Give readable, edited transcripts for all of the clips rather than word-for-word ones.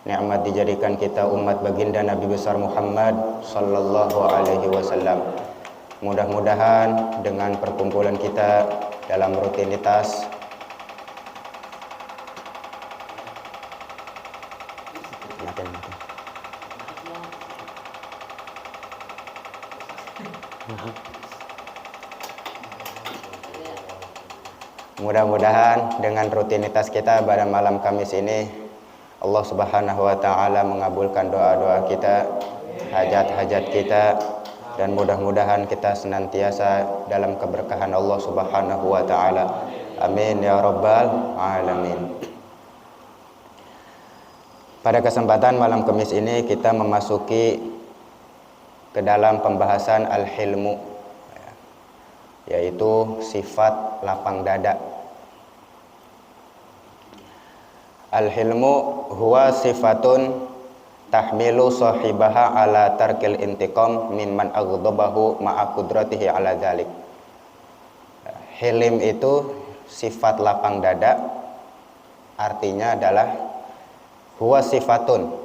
nikmat dijadikan kita umat baginda Nabi besar Muhammad sallallahu alaihi wasallam. Mudah-mudahan dengan perkumpulan kita dalam rutinitas mudah-mudahan dengan rutinitas kita pada malam Kamis ini Allah Subhanahu wa taala mengabulkan doa-doa kita, hajat-hajat kita, dan mudah-mudahan kita senantiasa dalam keberkahan Allah Subhanahu wa taala. Amin ya rabbal alamin. Pada kesempatan malam Kamis ini kita memasuki ke dalam pembahasan al-hilmu, yaitu sifat lapang dada. Al-hilmu huwa sifatun tahmilu sahibaha ala tarkil intiqam mimman aghdabahu ma'a qudratihi ala dzalik. Hilim itu sifat lapang dada, artinya adalah huwa sifatun,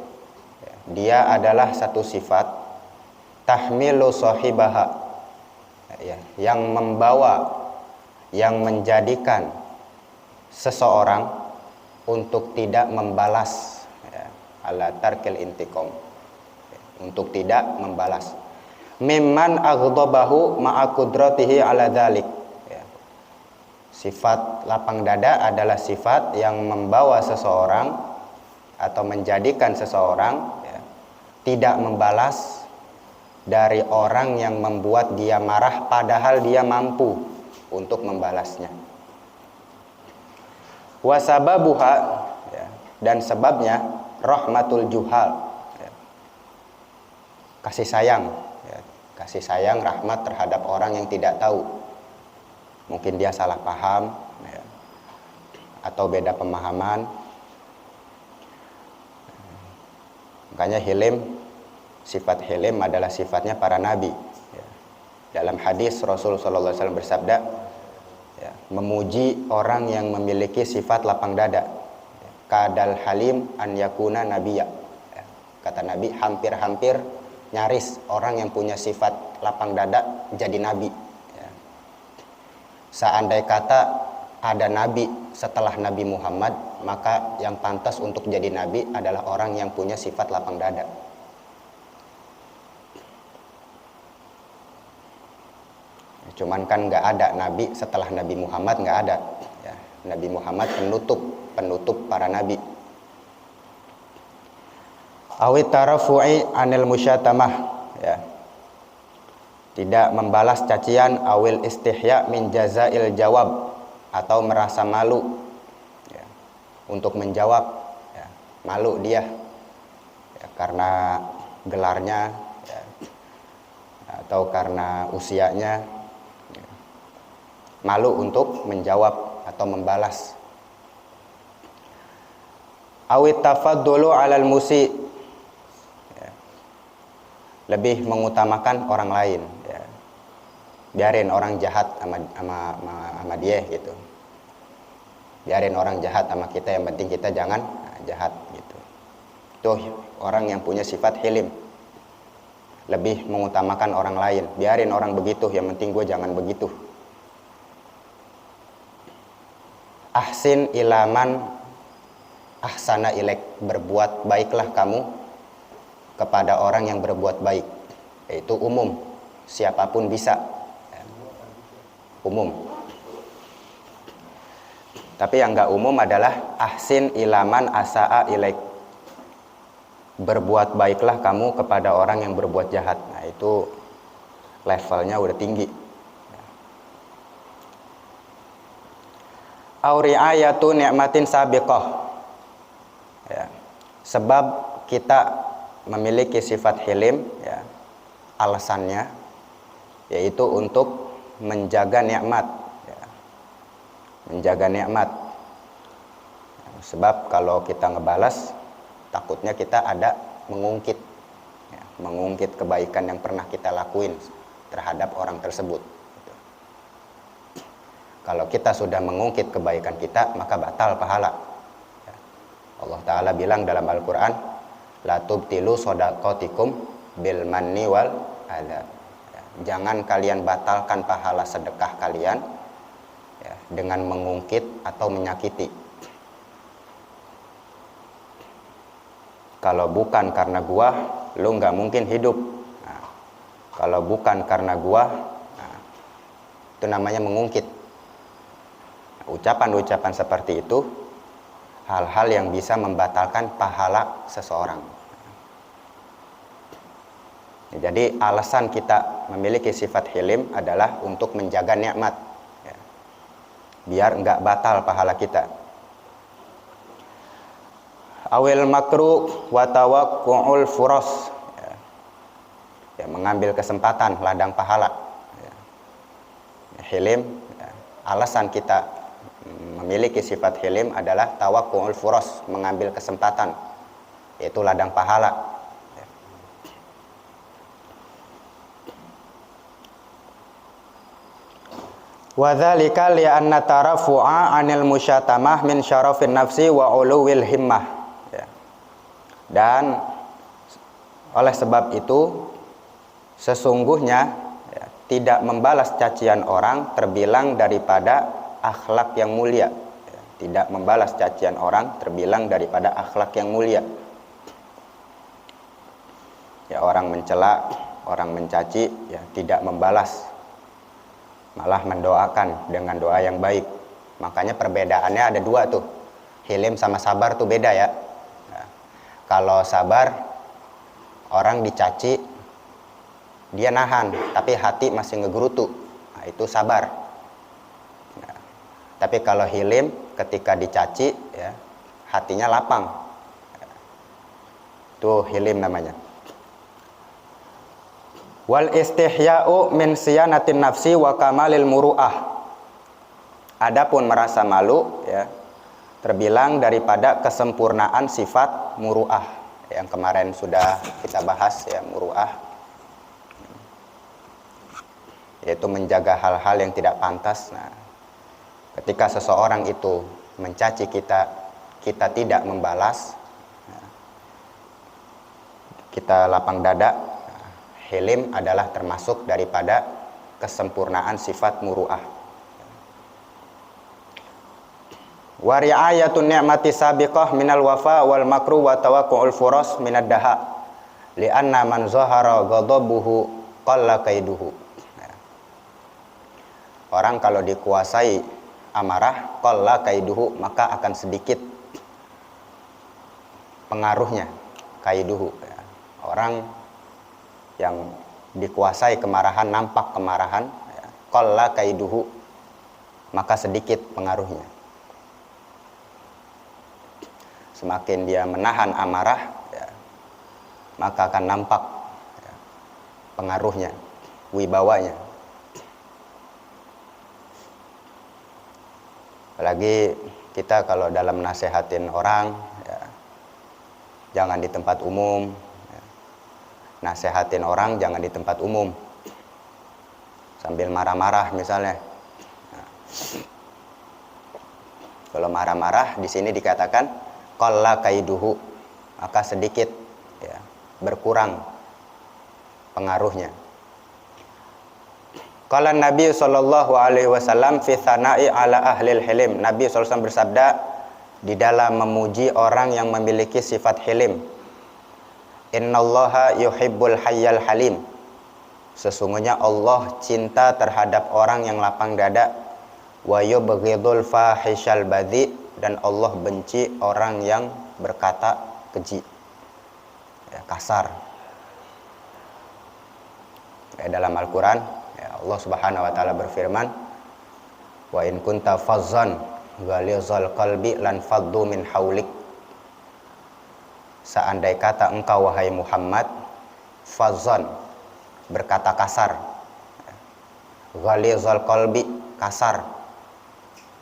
dia adalah satu sifat tahmilu sahibaha, yang membawa, yang menjadikan seseorang untuk tidak membalas, ala tarkil intiqam, untuk tidak membalas, mimman aghdabahu ma'a qudratihi ala dzalik. Sifat lapang dada adalah sifat yang membawa seseorang atau menjadikan seseorang tidak membalas dari orang yang membuat dia marah padahal dia mampu untuk membalasnya. Wasababuha, dan sebabnya rahmatul juhal, kasih sayang, kasih sayang, rahmat terhadap orang yang tidak tahu. Mungkin dia salah paham, atau beda pemahaman. Makanya hilim, sifat hilim adalah sifatnya para nabi. Dalam hadis Rasul sallallahu alaihi wasallam bersabda, memuji orang yang memiliki sifat lapang dada. Kadal halim an yakuna nabiyya. Kata Nabi, hampir-hampir, nyaris orang yang punya sifat lapang dada jadi nabi. Seandai kata ada nabi setelah Nabi Muhammad, maka yang pantas untuk jadi nabi adalah orang yang punya sifat lapang dada. Cuman kan nggak ada nabi setelah Nabi Muhammad, nggak ada. Nabi Muhammad penutup para nabi. Awit tarafu'i anil musyatamah, tidak membalas cacian, awil istihya min jazail jawab, atau merasa malu untuk menjawab, malu dia karena gelarnya atau karena usianya, malu untuk menjawab atau membalas. Awit tafaddulu alal musi, lebih mengutamakan orang lain, biarin orang jahat sama dia gitu, biarin orang jahat sama kita, yang penting kita jangan jahat gitu. Tuh orang yang punya sifat hilim, lebih mengutamakan orang lain, biarin orang begitu, yang penting gue jangan begitu. Ahsin ilaman ahsana ilaik, berbuat baiklah kamu kepada orang yang berbuat baik. Itu umum, siapapun bisa, umum. Tapi yang enggak umum adalah ahsin ilaman asaa ilaik, berbuat baiklah kamu kepada orang yang berbuat jahat. Nah itu levelnya udah tinggi. Auri'ayatu ni'matin sabiqah, sebab kita memiliki sifat hilim, alasannya yaitu untuk menjaga nikmat, menjaga nikmat. Sebab kalau kita ngebalas, takutnya kita ada mengungkit kebaikan yang pernah kita lakuin terhadap orang tersebut. Kalau kita sudah mengungkit kebaikan kita, maka batal pahala. Allah Ta'ala bilang dalam Al-Quran, La tubtilu shadaqatikum bil manni wal adza. Jangan kalian batalkan pahala sedekah kalian ya, dengan mengungkit atau menyakiti. Kalau bukan karena gua, lu nggak mungkin hidup. Nah, kalau bukan karena gua, nah, itu namanya mengungkit. Ucapan-ucapan seperti itu hal-hal yang bisa membatalkan pahala seseorang. Jadi alasan kita memiliki sifat hilim adalah untuk menjaga nikmat ya, biar nggak batal pahala kita. Awil makruh wa tawaqqu'ul furas ya, mengambil kesempatan ladang pahala ya. Hilim ya, alasan kita memiliki sifat hilim adalah tawaqqu'ul furas, mengambil kesempatan, yaitu ladang pahala ya. Wa dzalika li anna tarafu'a 'anil musyatamah min syarafin nafsi wa 'uluwil himmah. Dan oleh sebab itu sesungguhnya ya, tidak membalas cacian orang terbilang daripada akhlak yang mulia ya, tidak membalas cacian orang terbilang daripada akhlak yang mulia ya. Orang mencela, orang mencaci ya, tidak membalas, malah mendoakan dengan doa yang baik. Makanya perbedaannya ada dua tuh, hilim sama sabar tuh beda ya. Kalau sabar, orang dicaci, dia nahan, tapi hati masih ngegerutu. Nah, itu sabar. Nah, tapi kalau hilim, ketika dicaci, ya, hatinya lapang. Itu hilim namanya. Wal istihya'u min siyanatin nafsi wa kamalil muru'ah. Adapun merasa malu, ya, terbilang daripada kesempurnaan sifat muru'ah yang kemarin sudah kita bahas ya, muru'ah yaitu menjaga hal-hal yang tidak pantas. Nah, ketika seseorang itu mencaci kita, kita tidak membalas, kita lapang dada. Hilim adalah termasuk daripada kesempurnaan sifat muru'ah. Wa ri'ayatun ni'mati sabiqah minal wafa wal makruh wa tawaqqu'ul furas minad daha li'anna man zahara ghadabuhu qalla kaiduhu. Orang kalau dikuasai amarah qalla kaiduhu, maka akan sedikit pengaruhnya. Kaiduhu ya. Orang yang dikuasai kemarahan, nampak kemarahan ya, qalla kaiduhu, maka sedikit pengaruhnya. Semakin dia menahan amarah ya, maka akan nampak ya, pengaruhnya, wibawanya. Apalagi kita kalau dalam nasehatin orang ya, jangan di tempat umum ya. Nasehatin orang jangan di tempat umum sambil marah-marah misalnya. Nah, kalau marah-marah di sini dikatakan qalla kaiduhu, maka sedikit ya, berkurang pengaruhnya. Qala Nabi sallallahu alaihi wasallam fi tsana'i ala ahlil hilim. Nabi sallallahu alaihi wasallam bersabda di dalam memuji orang yang memiliki sifat hilim. Innallaha yuhibbul hayyal halim. Sesungguhnya Allah cinta terhadap orang yang lapang dada. Wa yubghidul fahishal badhi, dan Allah benci orang yang berkata keji ya, kasar ya. Dalam Al-Quran ya, Allah subhanahu wa ta'ala berfirman, wa in kunta fazzan ghalizal qalbi lan faddu min haulik. Seandai kata engkau wahai Muhammad fazzan, berkata kasar, ghalizal qalbi, kasar,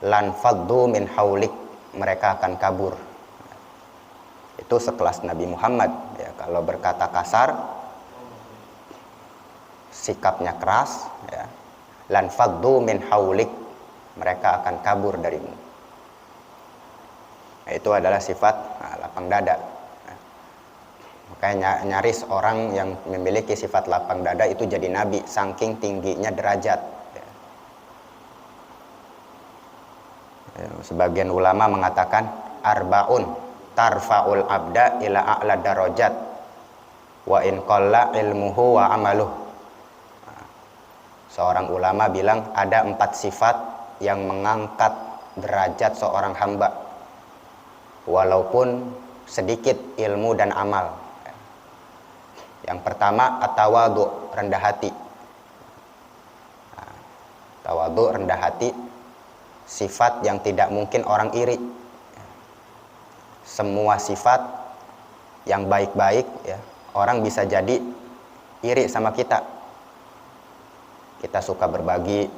lan faddu min haulik, mereka akan kabur. Itu sekelas Nabi Muhammad ya, kalau berkata kasar, sikapnya keras ya, lan faddu min haulik, mereka akan kabur darimu. Nah, itu adalah sifat lapang dada. Makanya nyaris orang yang memiliki sifat lapang dada itu jadi nabi, saking tingginya derajat. Sebagian ulama mengatakan arbaun tarfaul abda ila a'la darajat wa in qalla ilmuhu wa amaluh. Seorang ulama bilang ada 4 sifat yang mengangkat derajat seorang hamba walaupun sedikit ilmu dan amal. Yang pertama at-tawadhu, rendah hati. Tawadhu, rendah hati, sifat yang tidak mungkin orang iri. Semua sifat yang baik-baik ya, orang bisa jadi iri sama kita. Kita suka berbagi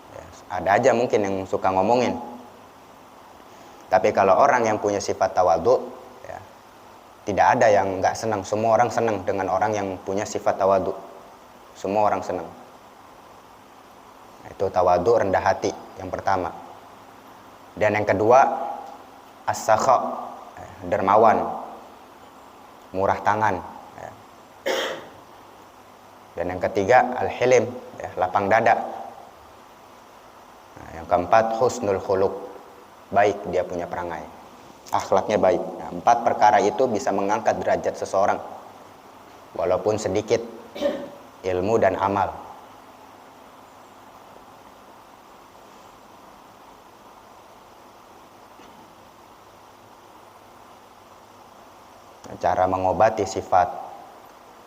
ya, ada aja mungkin yang suka ngomongin. Tapi kalau orang yang punya sifat tawadhu ya, tidak ada yang nggak senang. Semua orang senang dengan orang yang punya sifat tawadhu. Semua orang senang. Itu tawadhu, rendah hati yang pertama. Dan yang kedua as-sakha, dermawan, murah tangan. Dan yang ketiga al-hilim, lapang dada. Yang keempat husnul khuluq, baik dia punya perangai, akhlaknya baik. 4 perkara itu bisa mengangkat derajat seseorang walaupun sedikit ilmu dan amal. Cara mengobati sifat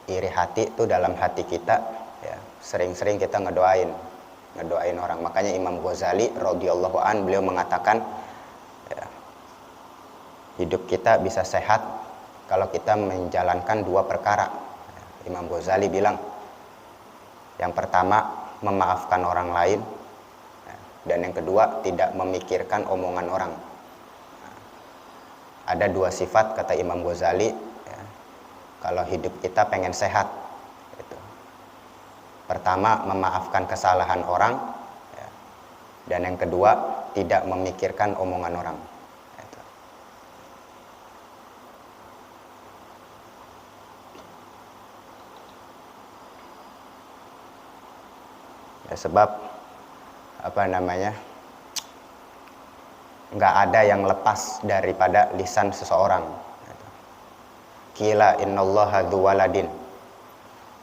iri hati itu dalam hati kita ya, sering-sering kita ngedoain orang. Makanya Imam Ghazali radhiyallahu an beliau mengatakan ya, hidup kita bisa sehat kalau kita menjalankan 2 perkara. Imam Ghazali bilang yang pertama memaafkan orang lain dan yang kedua tidak memikirkan omongan orang. Ada 2 sifat kata Imam Ghazali ya, kalau hidup kita pengen sehat gitu. Pertama memaafkan kesalahan orang ya, dan yang kedua tidak memikirkan omongan orang gitu. Ya, sebab nggak ada yang lepas daripada lisan seseorang. Qila innallaha dzu waladin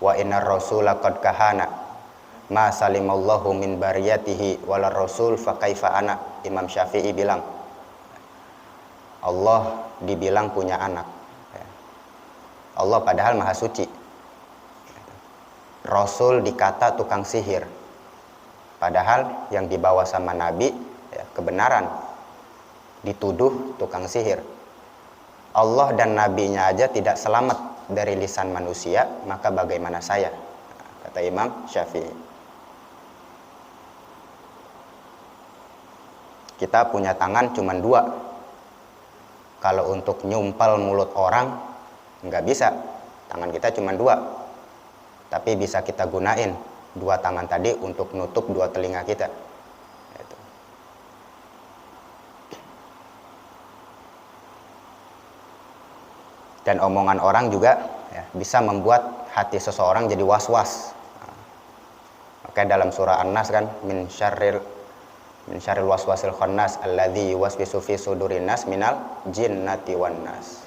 wa innar rasula qad kahana ma salimallahu min bariyatihi wala rasul fa kaifa ana. Imam Syafi'i bilang Allah dibilang punya anak. Allah padahal maha suci. Rasul dikata tukang sihir. Padahal yang dibawa sama Nabi ya, kebenaran, dituduh tukang sihir. Allah dan Nabinya aja tidak selamat dari lisan manusia, maka bagaimana saya? Kata Imam Syafi'i. Kita punya tangan cuma 2. Kalau untuk nyumpal mulut orang nggak bisa, tangan kita cuma 2. Tapi bisa kita gunain 2 tangan tadi untuk nutup 2 telinga kita. Dan omongan orang juga ya, bisa membuat hati seseorang jadi was-was. Makanya dalam surah An-Nas kan min syarril waswasil khannas alladzi yuwaswisu fi sudurin nas minal jinnati wan nas.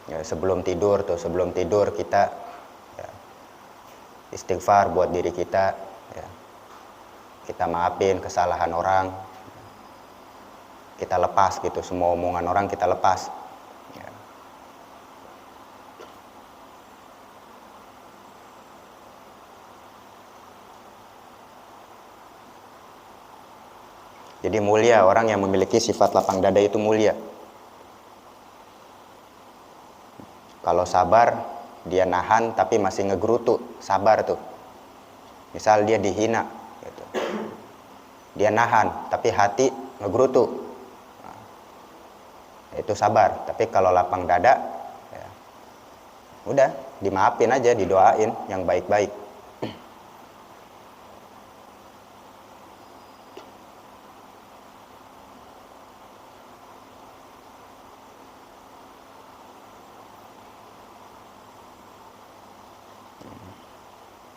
Ya, sebelum tidur kita ya, istighfar buat diri kita ya. Kita maafin kesalahan orang, kita lepas gitu, semua omongan orang kita lepas ya. Jadi mulia orang yang memiliki sifat lapang dada itu mulia. Kalau sabar, dia nahan tapi masih ngegerutu, sabar tuh. Misal dia dihina, gitu. Dia nahan tapi hati ngegerutu, nah, itu sabar. Tapi kalau lapang dada, ya, udah dimaafin aja, didoain yang baik-baik.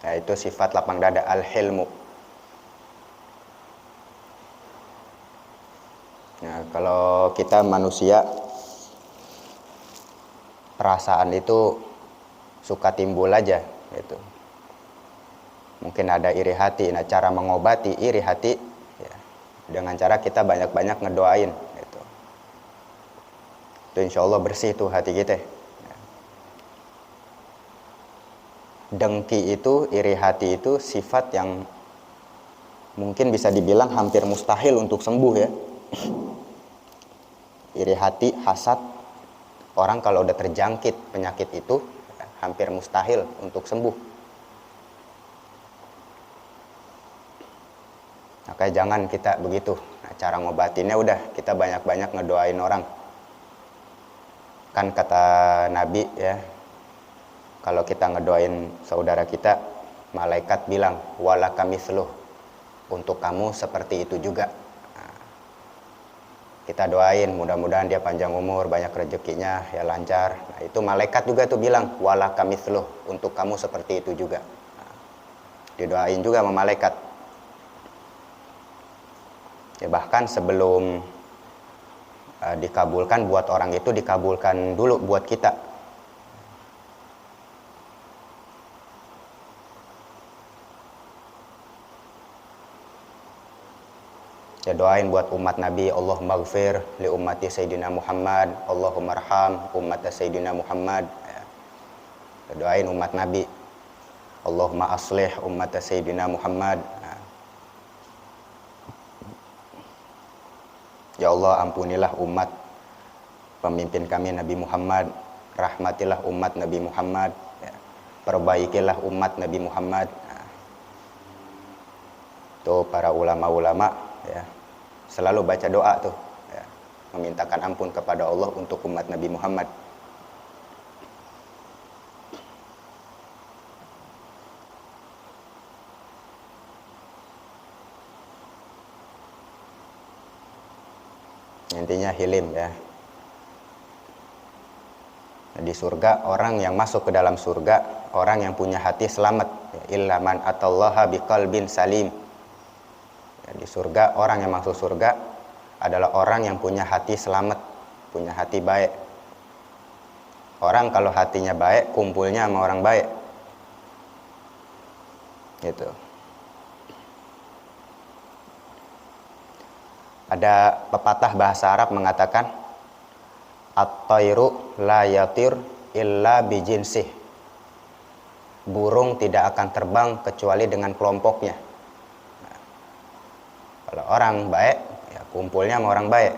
Yaitu sifat lapang dada, al-hilmu. Nah, kalau kita manusia, perasaan itu suka timbul aja gitu. Mungkin ada iri hati. Nah, cara mengobati iri hati ya, dengan cara kita banyak-banyak ngedoain gitu. Itu insya Allah bersih tuh hati kita. Dengki itu, iri hati itu sifat yang mungkin bisa dibilang hampir mustahil untuk sembuh ya. Iri hati, hasad, orang kalau udah terjangkit penyakit itu ya, hampir mustahil untuk sembuh. Makanya jangan kita begitu. Nah, cara ngobatinnya udah kita banyak-banyak ngedoain orang. Kan kata Nabi ya, kalau kita ngedoain saudara kita, malaikat bilang walaka misluh, untuk kamu seperti itu juga. Nah, kita doain mudah-mudahan dia panjang umur, banyak rezekinya, ya lancar. Nah, itu malaikat juga tuh bilang walaka misluh, untuk kamu seperti itu juga. Nah, didoain juga sama malaikat. Ya, bahkan sebelum dikabulkan buat orang itu, dikabulkan dulu buat kita. Ya, doain buat umat Nabi, Allahumma ghfir li ummati Sayyidina Muhammad, Allahumma arham umat Sayyidina Muhammad. Ya, doain umat Nabi, Allahumma aslih umat Sayyidina Muhammad. Ya Allah, ampunilah umat pemimpin kami Nabi Muhammad, rahmatilah umat Nabi Muhammad, ya. Perbaikilah umat Nabi Muhammad. Nah, tuh para ulama-ulama ya, selalu baca doa tuh ya, memintakan ampun kepada Allah untuk umat Nabi Muhammad. Intinya hilim ya. Di surga, orang yang masuk ke dalam surga, orang yang punya hati selamat. Illa man atallaha biqalbin salim. Ya, di surga, orang yang masuk surga adalah orang yang punya hati selamat, punya hati baik. Orang kalau hatinya baik, kumpulnya sama orang baik. Gitu. Ada pepatah bahasa Arab mengatakan at-tayru la yatir illa bijinsih. Burung tidak akan terbang kecuali dengan kelompoknya. Nah, kalau orang baik, ya kumpulnya sama orang baik.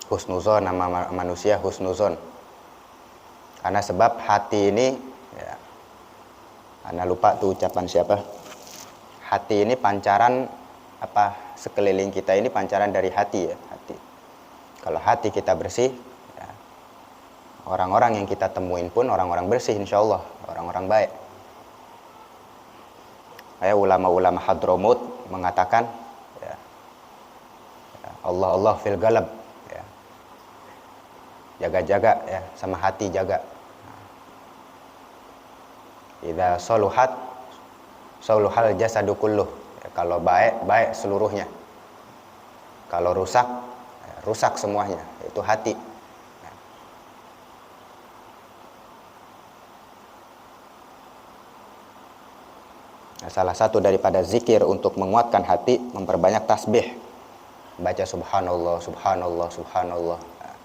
Husnuzon, nama manusia husnuzon. Karena sebab hati ini ya, Ana lupa tuh ucapan siapa. Hati ini pancaran apa, sekeliling kita ini pancaran dari hati ya, hati. Kalau hati kita bersih ya, orang-orang yang kita temuin pun orang-orang bersih insyaallah, orang-orang baik. Kayak ulama-ulama Hadramut mengatakan ya, Allah Allah fil galab ya. Jaga-jaga ya, sama hati jaga. Idza saluhat saluhal jasadu kulluh. Ya, kalau baik, baik seluruhnya. Kalau rusak, ya, rusak semuanya. Itu hati. Ya. Nah, salah satu daripada zikir untuk menguatkan hati, memperbanyak tasbih. Baca subhanallah, subhanallah, subhanallah. Nah,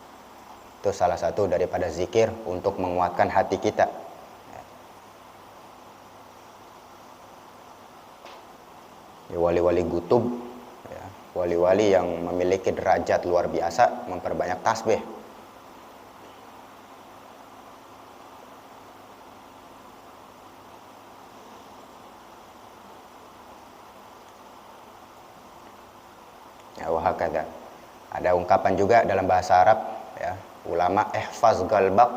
itu salah satu daripada zikir untuk menguatkan hati kita. Wali-wali gutub ya, wali-wali yang memiliki derajat luar biasa memperbanyak tasbih. Ya, wahakadha. Ada ungkapan juga dalam bahasa Arab ya, ulama ihfaz qalbak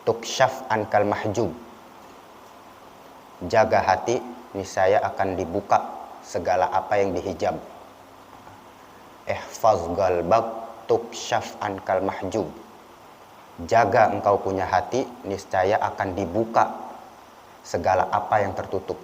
tukshaf ankal mahjub. Jaga hati, niscaya akan dibuka segala apa yang dihijab. Ihfaz qalbak tuksyaf ankal mahjub. Jaga engkau punya hati, niscaya akan dibuka segala apa yang tertutup.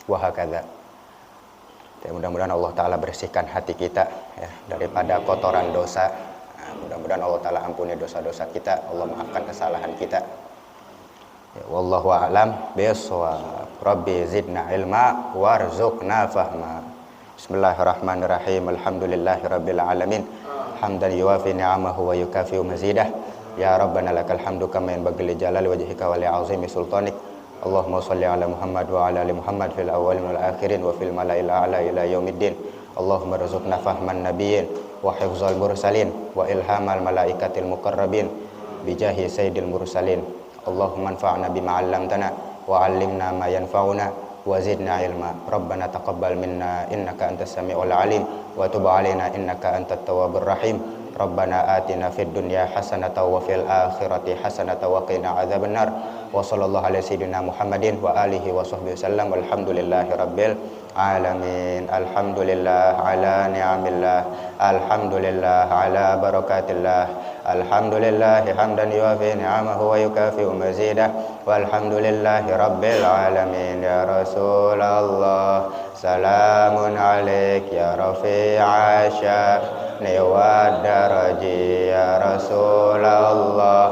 Wahakadha. Mudah-mudahan Allah Ta'ala bersihkan hati kita ya, daripada kotoran dosa. Mudah-mudahan Allah Ta'ala ampuni dosa-dosa kita, Allah maafkan kesalahan kita. Ya, wallahu a'lam bishawab. Rabbi zidna ilma warzuqna fahma. Bismillahirrahmanirrahim. Alhamdulillahirabbil alamin. Hamdan yuwafi ni'amahu wa yukafi'u mazidah. Ya Rabbana lakal hamdu kama yanbaghi li jalali wajhika wa li 'azimi sultanik. Allahumma shalli ala Muhammad wa ala ali Muhammad fil awwalin wal akhirin wa fil mala'il a'la ila yaumiddin. Allahumma rzuqna fahman nabiyyin wa hifzal mursalin wa ilhamal malaikatil muqarrabin bijahi sayyidil mursalin. Allahumma anfa'na bima 'allamtana wa 'allimna ma yanfa'una wa zidna ilma. Rabbana taqabbal minna innaka antas samiul alim wa tub 'alaina innaka antat tawwabur rahim. Rabbana atina fid dunya hasanatan wa fil akhirati hasanatan wa qina adzabannar. Wa sallallahu ala sayyidina Muhammadin wa alihi wa sahbihi wasallam. Walhamdulillahi rabbil alamin. Alhamdulillah ala ni'amillah. Alhamdulillah ala barakatillah. Alhamdulillahi hamdan yuwafi ni'amahu wa yukafi'u mazidah. Walhamdulillahi rabbil alamin. Ya Rasulullah, salamun alaik ya rafi'a sya'ni wa daraji. Ya Rasulullah,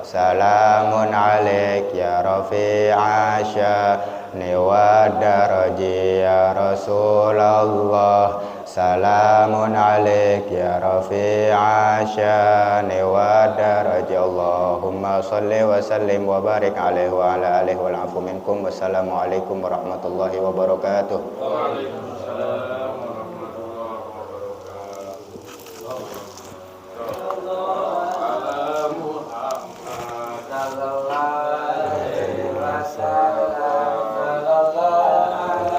salamun alaik ya rafi'a sya'ni wa daraji. Ya Rasulullah, salamun alaik ya rafi'a sya'ni wa daraji. Allahumma salli wa sallim wa barik alaihi wa ala alihi wal afu minkum. Wassalamualaikum warahmatullahi wabarakatuh. Waalaikumsalam.